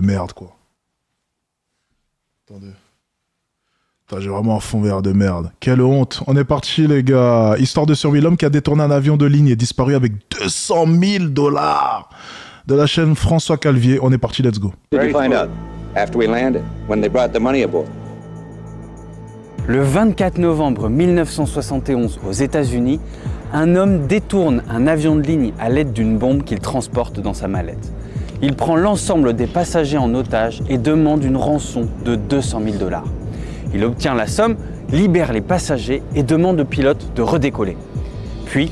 merde, quoi. Attendez. Putain, j'ai vraiment un fond vert de merde. Quelle honte. On est parti, les gars. Histoire de survie. L'homme qui a détourné un avion de ligne est disparu avec 200 000 $ de la chaîne François Calvier. On est parti, let's go. Did you find out after we landed when they brought the money aboard? Le 24 novembre 1971, aux États-Unis, un homme détourne un avion de ligne à l'aide d'une bombe qu'il transporte dans sa mallette. Il prend l'ensemble des passagers en otage et demande une rançon de 200 000 $. Il obtient la somme, libère les passagers et demande au pilote de redécoller. Puis,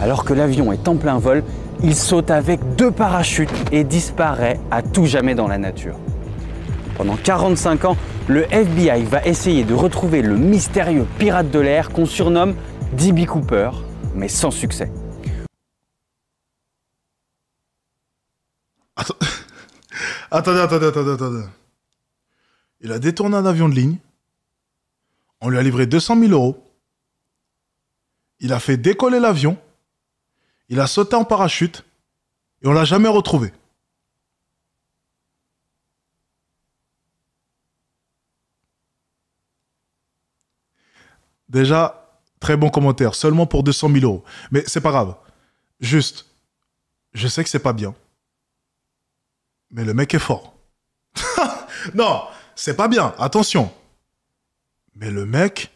alors que l'avion est en plein vol, il saute avec 2 parachutes et disparaît à tout jamais dans la nature. Pendant 45 ans, le FBI va essayer de retrouver le mystérieux pirate de l'air qu'on surnomme D.B. Cooper, mais sans succès. Attendez. Il a détourné un avion de ligne. On lui a livré 200 000 €. Il a fait décoller l'avion. Il a sauté en parachute. Et on l'a jamais retrouvé. Déjà, très bon commentaire. Seulement pour 200 000 €. Mais c'est pas grave. Juste, je sais que c'est pas bien. Mais le mec est fort. Non, c'est pas bien. Attention. Mais le mec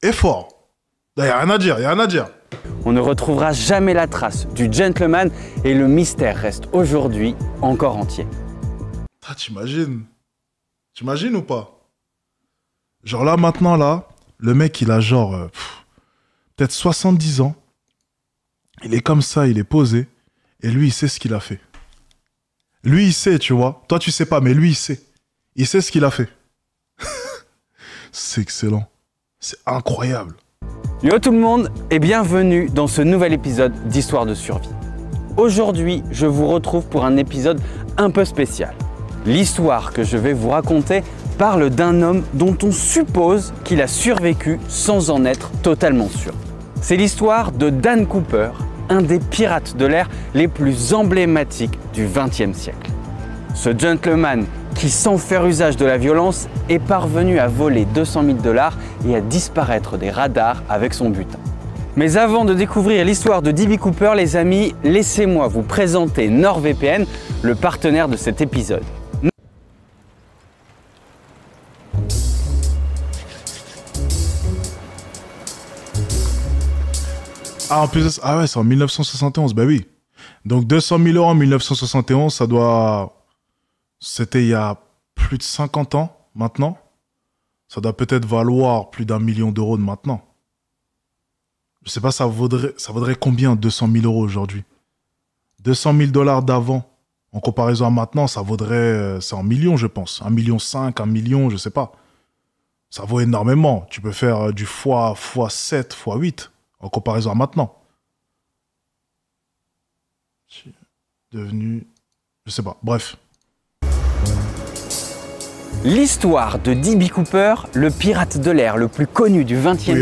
est fort. Il n'y a rien à dire, On ne retrouvera jamais la trace du gentleman et le mystère reste aujourd'hui encore entier. Ah, t'imagines ou pas? Genre là, maintenant, là, le mec, il a genre peut-être 70 ans. Il est comme ça, il est posé. Et lui, il sait ce qu'il a fait. Lui, il sait, tu vois. Toi, tu sais pas, mais lui, il sait. Il sait ce qu'il a fait. C'est excellent. C'est incroyable. Yo tout le monde et bienvenue dans ce nouvel épisode d'Histoire de survie. Aujourd'hui, je vous retrouve pour un épisode un peu spécial. L'histoire que je vais vous raconter parle d'un homme dont on suppose qu'il a survécu sans en être totalement sûr. C'est l'histoire de Dan Cooper, un des pirates de l'air les plus emblématiques du XXe siècle. Ce gentleman qui, sans faire usage de la violence, est parvenu à voler 200 000 $ et à disparaître des radars avec son butin. Mais avant de découvrir l'histoire de D.B. Cooper, les amis, laissez-moi vous présenter NordVPN, le partenaire de cet épisode. Ah, en plus, ah ouais, c'est en 1971, bah oui. Donc 200 000 € en 1971, ça doit... C'était il y a plus de 50 ans, maintenant. Ça doit peut-être valoir plus d'1 million d'euros de maintenant. Je sais pas, ça vaudrait combien 200 000 € aujourd'hui? 200 000 $ d'avant, en comparaison à maintenant, ça vaudrait... c'est en millions, je pense. 1,5 million, 1 million, je sais pas. Ça vaut énormément. Tu peux faire du x7, x8, en comparaison à maintenant. Devenu... Je sais pas, bref. L'histoire de D.B. Cooper, le pirate de l'air le plus connu du XXe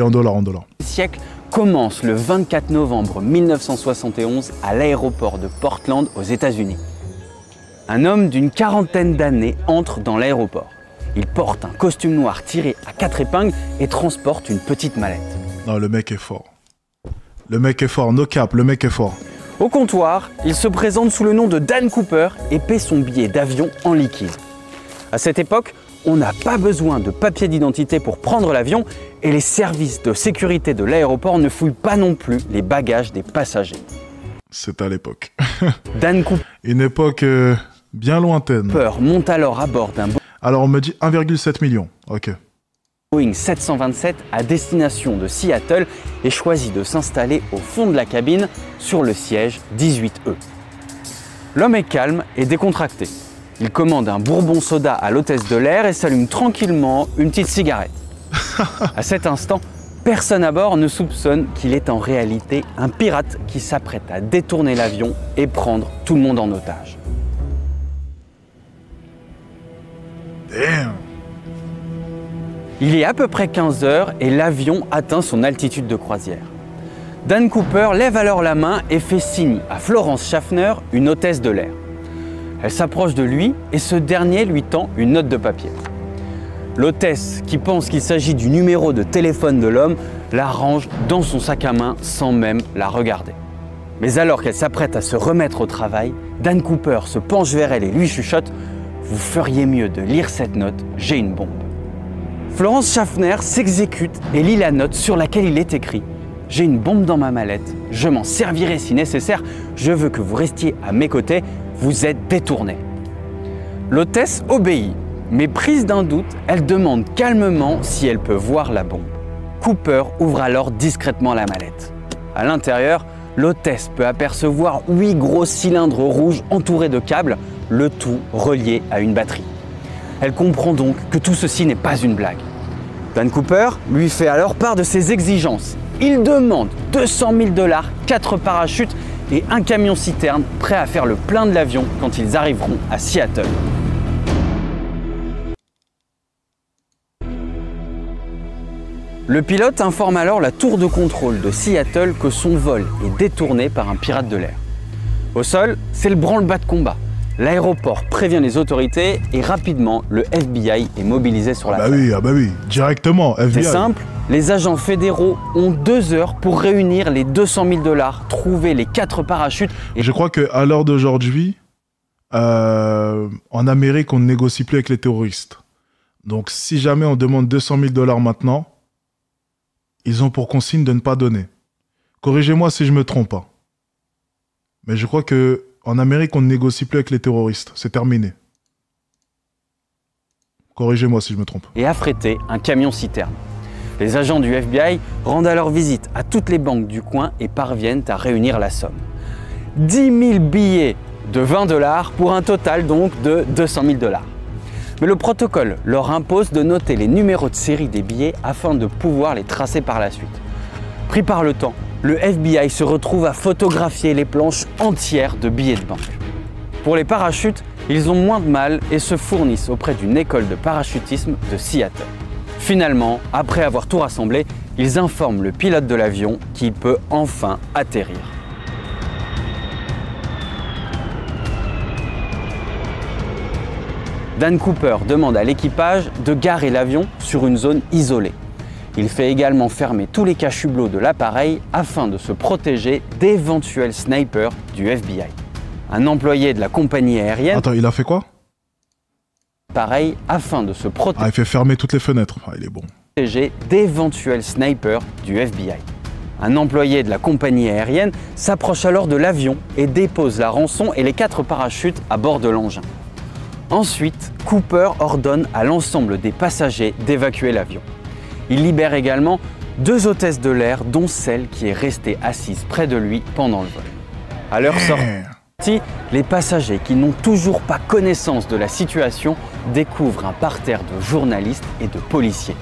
siècle, commence le 24 novembre 1971 à l'aéroport de Portland aux États-Unis. Un homme d'une quarantaine d'années entre dans l'aéroport. Il porte un costume noir tiré à 4 épingles et transporte une petite mallette. Non, le mec est fort. Le mec est fort, no cap, le mec est fort. Au comptoir, il se présente sous le nom de Dan Cooper et paie son billet d'avion en liquide. À cette époque, on n'a pas besoin de papier d'identité pour prendre l'avion et les services de sécurité de l'aéroport ne fouillent pas non plus les bagages des passagers. C'est à l'époque. Dan Cooper, une époque bien lointaine. Monte alors à bord d'un Alors on me dit 1,7 million. Ok. Boeing 727 à destination de Seattle et choisit de s'installer au fond de la cabine sur le siège 18E. L'homme est calme et décontracté. Il commande un bourbon soda à l'hôtesse de l'air et s'allume tranquillement une petite cigarette. À cet instant, personne à bord ne soupçonne qu'il est en réalité un pirate qui s'apprête à détourner l'avion et prendre tout le monde en otage. Damn. Il est à peu près 15 heures et l'avion atteint son altitude de croisière. Dan Cooper lève alors la main et fait signe à Florence Schaffner, une hôtesse de l'air. Elle s'approche de lui et ce dernier lui tend une note de papier. L'hôtesse, qui pense qu'il s'agit du numéro de téléphone de l'homme, la range dans son sac à main sans même la regarder. Mais alors qu'elle s'apprête à se remettre au travail, Dan Cooper se penche vers elle et lui chuchote « Vous feriez mieux de lire cette note, j'ai une bombe ». Florence Schaffner s'exécute et lit la note sur laquelle il est écrit « J'ai une bombe dans ma mallette, je m'en servirai si nécessaire, je veux que vous restiez à mes côtés, vous êtes détourné ». L'hôtesse obéit, mais prise d'un doute, elle demande calmement si elle peut voir la bombe. Cooper ouvre alors discrètement la mallette. À l'intérieur, l'hôtesse peut apercevoir 8 gros cylindres rouges entourés de câbles, le tout relié à une batterie. Elle comprend donc que tout ceci n'est pas une blague. Dan Cooper lui fait alors part de ses exigences. Il demande 200 000 $, 4 parachutes et un camion-citerne prêt à faire le plein de l'avion quand ils arriveront à Seattle. Le pilote informe alors la tour de contrôle de Seattle que son vol est détourné par un pirate de l'air. Au sol, c'est le branle-bas de combat. L'aéroport prévient les autorités et rapidement, le FBI est mobilisé sur la Ah bah oui, directement, FBI. C'est simple, les agents fédéraux ont 2 heures pour réunir les 200 000 $, trouver les 4 parachutes. Et je crois qu'à l'heure d'aujourd'hui, en Amérique, on ne négocie plus avec les terroristes. Donc si jamais on demande 200 000 $ maintenant, ils ont pour consigne de ne pas donner. Corrigez-moi si je me trompe pas. Mais je crois que en Amérique, on ne négocie plus avec les terroristes. C'est terminé. Corrigez-moi si je me trompe. Et affréter un camion-citerne. Les agents du FBI rendent alors visite à toutes les banques du coin et parviennent à réunir la somme. 10 000 billets de 20 $ pour un total donc de 200 000 $. Mais le protocole leur impose de noter les numéros de série des billets afin de pouvoir les tracer par la suite. Pris par le temps, le FBI se retrouve à photographier les planches entières de billets de banque. Pour les parachutes, ils ont moins de mal et se fournissent auprès d'une école de parachutisme de Seattle. Finalement, après avoir tout rassemblé, ils informent le pilote de l'avion qu'il peut enfin atterrir. Dan Cooper demande à l'équipage de garer l'avion sur une zone isolée. Il fait également fermer tous les cache-hublots de l'appareil afin de se protéger d'éventuels snipers du FBI. Un employé de la compagnie aérienne... Attends, il a fait quoi? Pareil, afin de se protéger... Ah, il fait fermer toutes les fenêtres. Ah, il est bon. D'éventuels snipers du FBI. Un employé de la compagnie aérienne s'approche alors de l'avion et dépose la rançon et les 4 parachutes à bord de l'engin. Ensuite, Cooper ordonne à l'ensemble des passagers d'évacuer l'avion. Il libère également 2 hôtesses de l'air, dont celle qui est restée assise près de lui pendant le vol. À leur sortie, les passagers qui n'ont toujours pas connaissance de la situation découvrent un parterre de journalistes et de policiers.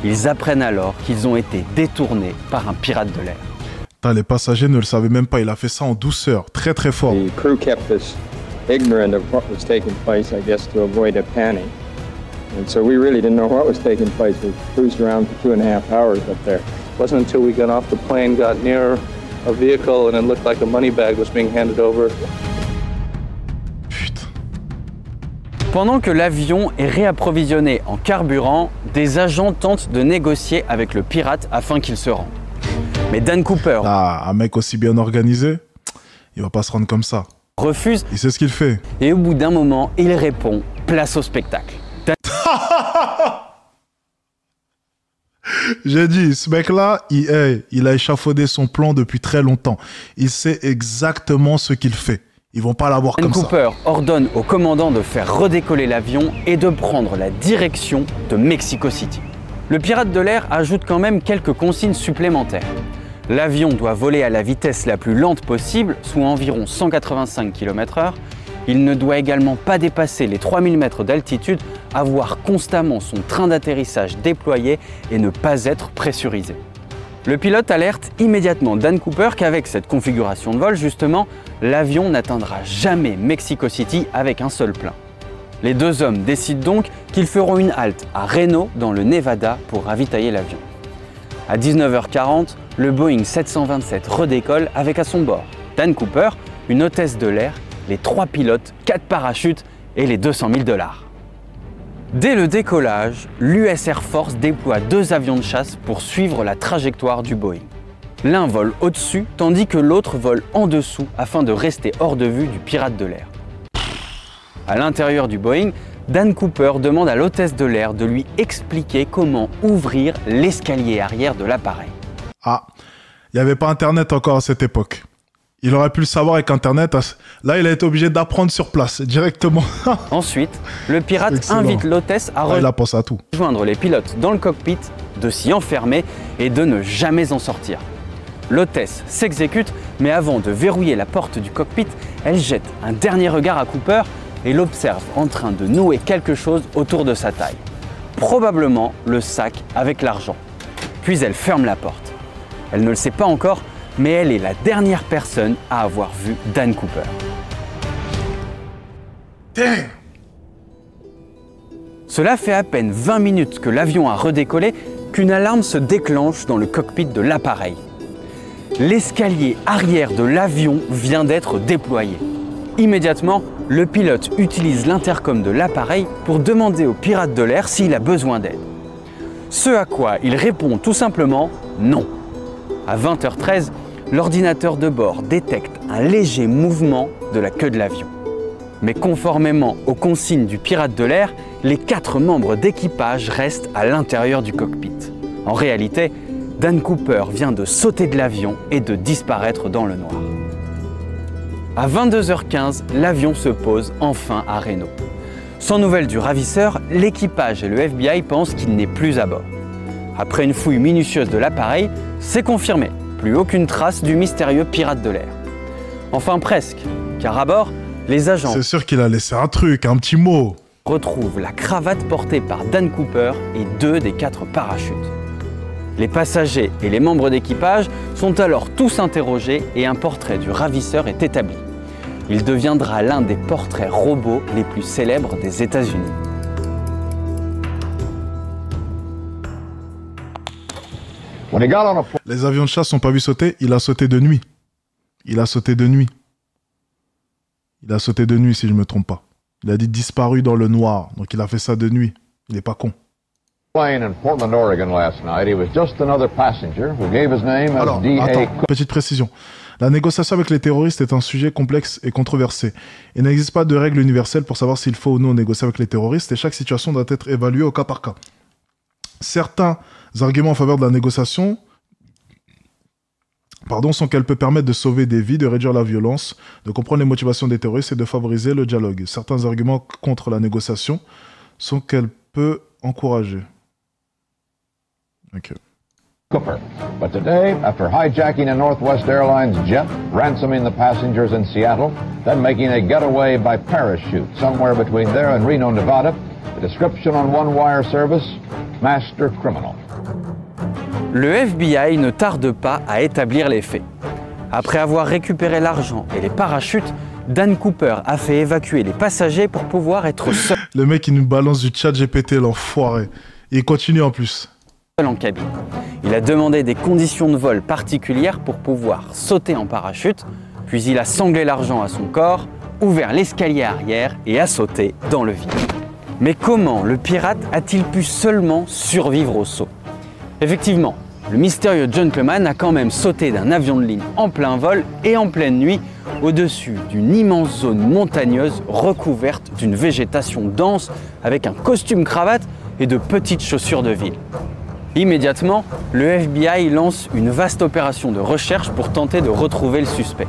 Ils apprennent alors qu'ils ont été détournés par un pirate de l'air. Putain, les passagers ne le savaient même pas, il a fait ça en douceur, très très fort. The crew kept us ignorant of what was taking place, I guess, to avoid a panic. And so we really didn't know what was taking place. We cruised around for 2.5 hours up there. It wasn't until we got off the plane, got near a vehicle, and it looked like a money bag was being handed over. Putain. Pendant que l'avion est réapprovisionné en carburant, des agents tentent de négocier avec le pirate afin qu'il se rende. Mais Dan Cooper Ah, un mec aussi bien organisé, il va pas se rendre comme ça. refuse Il sait ce qu'il fait. et au bout d'un moment, il répond « Place au spectacle ». J'ai dit, ce mec-là, il a échafaudé son plan depuis très longtemps. Il sait exactement ce qu'il fait. Ils vont pas l'avoir Dan comme ça. Cooper ordonne au commandant de faire redécoller l'avion et de prendre la direction de Mexico City. Le pirate de l'air ajoute quand même quelques consignes supplémentaires. L'avion doit voler à la vitesse la plus lente possible, soit environ 185 km/h. Il ne doit également pas dépasser les 3000 mètres d'altitude, avoir constamment son train d'atterrissage déployé et ne pas être pressurisé. Le pilote alerte immédiatement Dan Cooper qu'avec cette configuration de vol, justement, l'avion n'atteindra jamais Mexico City avec un seul plein. Les 2 hommes décident donc qu'ils feront une halte à Reno, dans le Nevada, pour ravitailler l'avion. À 19h40, le Boeing 727 redécolle avec à son bord Dan Cooper, une hôtesse de l'air les 3 pilotes, 4 parachutes et les 200 000 $. Dès le décollage, l'US Air Force déploie 2 avions de chasse pour suivre la trajectoire du Boeing. L'un vole au-dessus, tandis que l'autre vole en dessous afin de rester hors de vue du pirate de l'air. À l'intérieur du Boeing, Dan Cooper demande à l'hôtesse de l'air de lui expliquer comment ouvrir l'escalier arrière de l'appareil. Ah, il n'y avait pas Internet encore à cette époque. Il aurait pu le savoir avec Internet. Là, il a été obligé d'apprendre sur place, directement. Ensuite, le pirate Excellent. invite l'hôtesse à Il a pensé à tout. rejoindre les pilotes dans le cockpit, de s'y enfermer et de ne jamais en sortir. L'hôtesse s'exécute, mais avant de verrouiller la porte du cockpit, elle jette un dernier regard à Cooper et l'observe en train de nouer quelque chose autour de sa taille. Probablement le sac avec l'argent. Puis elle ferme la porte. Elle ne le sait pas encore, mais elle est la dernière personne à avoir vu Dan Cooper. Damn. Cela fait à peine 20 minutes que l'avion a redécollé qu'une alarme se déclenche dans le cockpit de l'appareil. L'escalier arrière de l'avion vient d'être déployé. Immédiatement, le pilote utilise l'intercom de l'appareil pour demander au pirate de l'air s'il a besoin d'aide. Ce à quoi il répond tout simplement non. À 20h13, l'ordinateur de bord détecte un léger mouvement de la queue de l'avion. Mais conformément aux consignes du pirate de l'air, les 4 membres d'équipage restent à l'intérieur du cockpit. En réalité, Dan Cooper vient de sauter de l'avion et de disparaître dans le noir. À 22h15, l'avion se pose enfin à Reno. Sans nouvelles du ravisseur, l'équipage et le FBI pensent qu'il n'est plus à bord. Après une fouille minutieuse de l'appareil, c'est confirmé, plus aucune trace du mystérieux pirate de l'air. Enfin presque, car à bord, les agents C'est sûr qu'il a laissé un truc, un petit mot. retrouvent la cravate portée par Dan Cooper et 2 des 4 parachutes. Les passagers et les membres d'équipage sont alors tous interrogés et un portrait du ravisseur est établi. Il deviendra l'un des portraits robots les plus célèbres des États-Unis. Les avions de chasse n'ont pas vu sauter, il a sauté de nuit. Il a sauté de nuit. Il a sauté de nuit, si je ne me trompe pas. Il a dit disparu dans le noir, donc il a fait ça de nuit. Il n'est pas con. Plane in Portland, Oregon last night. He was just another passenger who gave his name as Alors, D.A. attends, petite précision. La négociation avec les terroristes est un sujet complexe et controversé. Il n'existe pas de règle universelle pour savoir s'il faut ou non négocier avec les terroristes et chaque situation doit être évaluée au cas par cas. Certains arguments en faveur de la négociation sont qu'elle peut permettre de sauver des vies, de réduire la violence, de comprendre les motivations des terroristes et de favoriser le dialogue. Certains arguments contre la négociation sont qu'elle peut encourager. Ok. Cooper. But today, after hijacking a Northwest Airlines jet, ransoming the passengers in Seattle, then making a getaway by parachute somewhere between there and Reno, Nevada, the description on one wire service, master criminal. Le FBI ne tarde pas à établir les faits. Après avoir récupéré l'argent et les parachutes, Dan Cooper a fait évacuer les passagers pour pouvoir être seul Le mec, il nous balance du chat GPT, l'enfoiré. Et il continue en plus. en cabine. Il a demandé des conditions de vol particulières pour pouvoir sauter en parachute, puis il a sanglé l'argent à son corps, ouvert l'escalier arrière et a sauté dans le vide. Mais comment le pirate a-t-il pu seulement survivre au saut? Effectivement, le mystérieux gentleman a quand même sauté d'un avion de ligne en plein vol et en pleine nuit au-dessus d'une immense zone montagneuse recouverte d'une végétation dense avec un costume cravate et de petites chaussures de ville. Immédiatement, le FBI lance une vaste opération de recherche pour tenter de retrouver le suspect.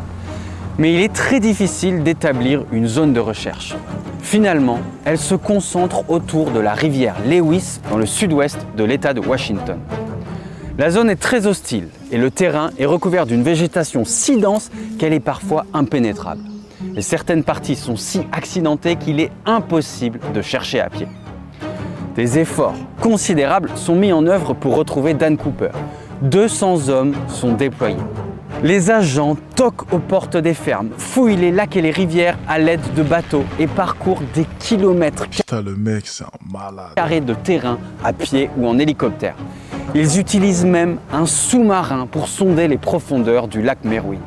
Mais il est très difficile d'établir une zone de recherche. Finalement, elle se concentre autour de la rivière Lewis dans le sud-ouest de l'État de Washington. La zone est très hostile et le terrain est recouvert d'une végétation si dense qu'elle est parfois impénétrable. Et certaines parties sont si accidentées qu'il est impossible de chercher à pied. Des efforts considérables sont mis en œuvre pour retrouver Dan Cooper. 200 hommes sont déployés. Les agents toquent aux portes des fermes, fouillent les lacs et les rivières à l'aide de bateaux et parcourent des kilomètres Putain, le mec, c'est un malade. carrés de terrain à pied ou en hélicoptère. Ils utilisent même un sous-marin pour sonder les profondeurs du lac Meruem.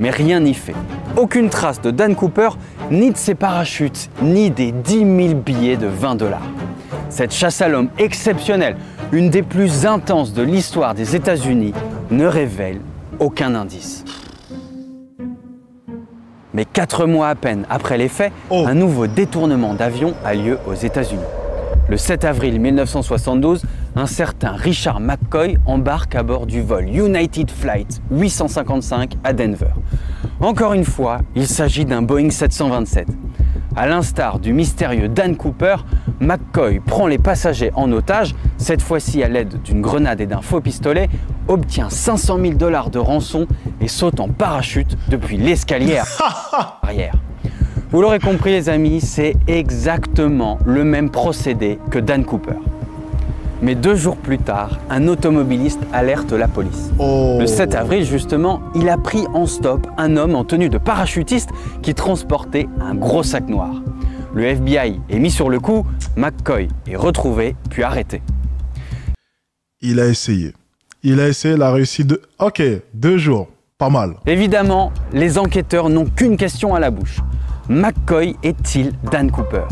Mais rien n'y fait. Aucune trace de Dan Cooper, ni de ses parachutes, ni des 10 000 billets de 20 $. Cette chasse à l'homme exceptionnelle, une des plus intenses de l'histoire des États-Unis, ne révèle aucun indice. Mais 4 mois à peine après les faits, un nouveau détournement d'avion a lieu aux États-Unis. Le 7 avril 1972, un certain Richard McCoy embarque à bord du vol United Flight 855 à Denver. Encore une fois, il s'agit d'un Boeing 727. À l'instar du mystérieux Dan Cooper, McCoy prend les passagers en otage, cette fois-ci à l'aide d'une grenade et d'un faux pistolet, obtient 500 000 $ de rançon et saute en parachute depuis l'escalier arrière. Vous l'aurez compris les amis, c'est exactement le même procédé que Dan Cooper. Mais 2 jours plus tard, un automobiliste alerte la police. Le 7 avril justement, il a pris en stop un homme en tenue de parachutiste qui transportait un gros sac noir. Le FBI est mis sur le coup, McCoy est retrouvé puis arrêté. Il a essayé. Il a réussi Ok, 2 jours, pas mal. Évidemment, les enquêteurs n'ont qu'une question à la bouche. McCoy est-il Dan Cooper?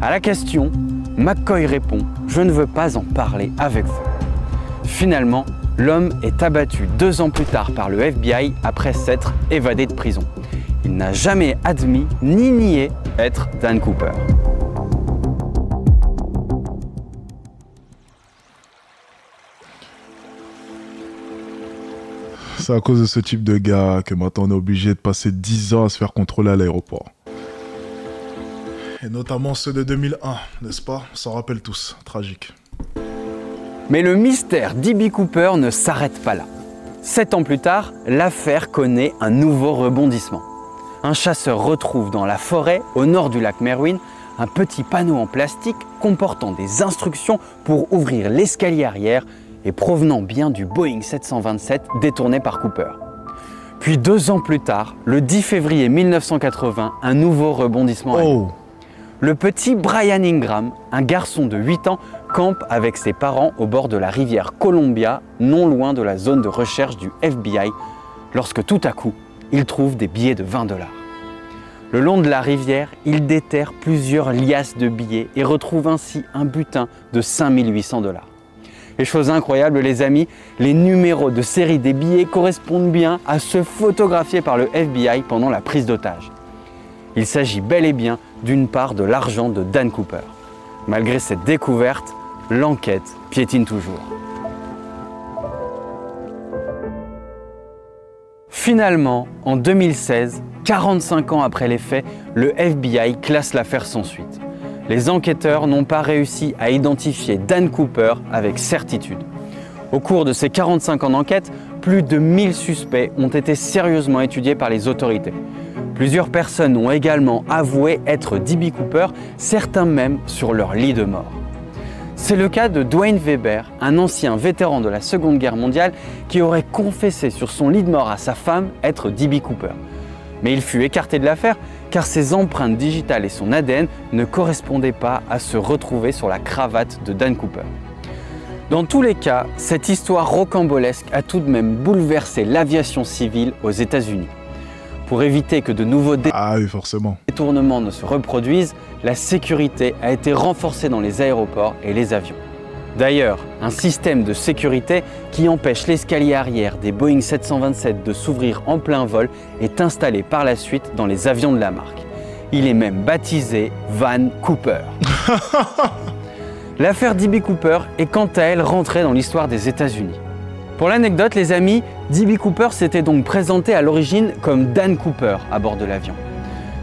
À la question, McCoy répond « Je ne veux pas en parler avec vous ». Finalement, l'homme est abattu 2 ans plus tard par le FBI après s'être évadé de prison. Il n'a jamais admis ni nié être Dan Cooper. C'est à cause de ce type de gars que maintenant on est obligé de passer 10 ans à se faire contrôler à l'aéroport. Et notamment ceux de 2001, n'est-ce pas? On s'en rappelle tous, tragique. Mais le mystère d'E.B. Cooper ne s'arrête pas là. 7 ans plus tard, l'affaire connaît un nouveau rebondissement. Un chasseur retrouve dans la forêt, au nord du lac Merwin, un petit panneau en plastique comportant des instructions pour ouvrir l'escalier arrière et provenant bien du Boeing 727 détourné par Cooper. Puis 2 ans plus tard, le 10 février 1980, un nouveau rebondissement a lieu. Le petit Brian Ingram, un garçon de 8 ans, campe avec ses parents au bord de la rivière Columbia, non loin de la zone de recherche du FBI, lorsque tout à coup, il trouve des billets de 20 $. Le long de la rivière, il déterre plusieurs liasses de billets et retrouve ainsi un butin de 5 800 $. Et chose incroyable les amis, les numéros de série des billets correspondent bien à ceux photographiés par le FBI pendant la prise d'otage. Il s'agit bel et bien d'une part de l'argent de Dan Cooper. Malgré cette découverte, l'enquête piétine toujours. Finalement, en 2016, 45 ans après les faits, le FBI classe l'affaire sans suite. Les enquêteurs n'ont pas réussi à identifier Dan Cooper avec certitude. Au cours de ces 45 ans d'enquête, plus de 1000 suspects ont été sérieusement étudiés par les autorités. Plusieurs personnes ont également avoué être D.B. Cooper, certains même sur leur lit de mort. C'est le cas de Dwayne Weber, un ancien vétéran de la Seconde Guerre mondiale qui aurait confessé sur son lit de mort à sa femme être D.B. Cooper. Mais il fut écarté de l'affaire car ses empreintes digitales et son ADN ne correspondaient pas à se retrouver sur la cravate de Dan Cooper. Dans tous les cas, cette histoire rocambolesque a tout de même bouleversé l'aviation civile aux États-Unis. Pour éviter que de nouveaux détournements ne se reproduisent, la sécurité a été renforcée dans les aéroports et les avions. D'ailleurs, un système de sécurité qui empêche l'escalier arrière des Boeing 727 de s'ouvrir en plein vol est installé par la suite dans les avions de la marque. Il est même baptisé Van Cooper. L'affaire D.B. Cooper est quant à elle rentrée dans l'histoire des États-Unis. Pour l'anecdote, les amis, D.B. Cooper s'était donc présenté à l'origine comme Dan Cooper à bord de l'avion.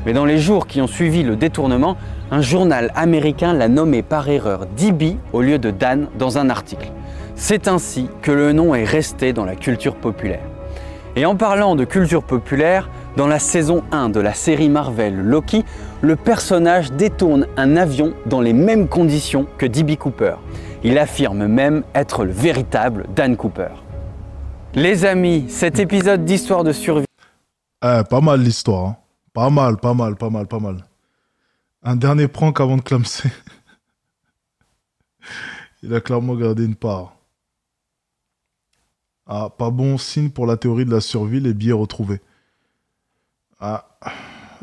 Mais dans les jours qui ont suivi le détournement, un journal américain l'a nommé par erreur D.B. au lieu de Dan dans un article. C'est ainsi que le nom est resté dans la culture populaire. Et en parlant de culture populaire, dans la saison 1 de la série Marvel Loki, le personnage détourne un avion dans les mêmes conditions que D.B. Cooper. Il affirme même être le véritable Dan Cooper. Les amis, cet épisode d'Histoire de survie... Pas mal l'histoire, hein. Pas mal. Un dernier prank avant de clamser. Il a clairement gardé une part. Ah, pas bon signe pour la théorie de la survie, les billets retrouvés. Ah.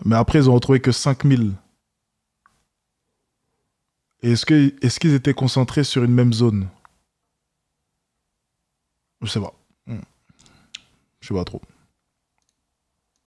Mais après, ils ont retrouvé que 5000. Et est-ce qu'ils étaient concentrés sur une même zone? Je sais pas. Je sais pas trop.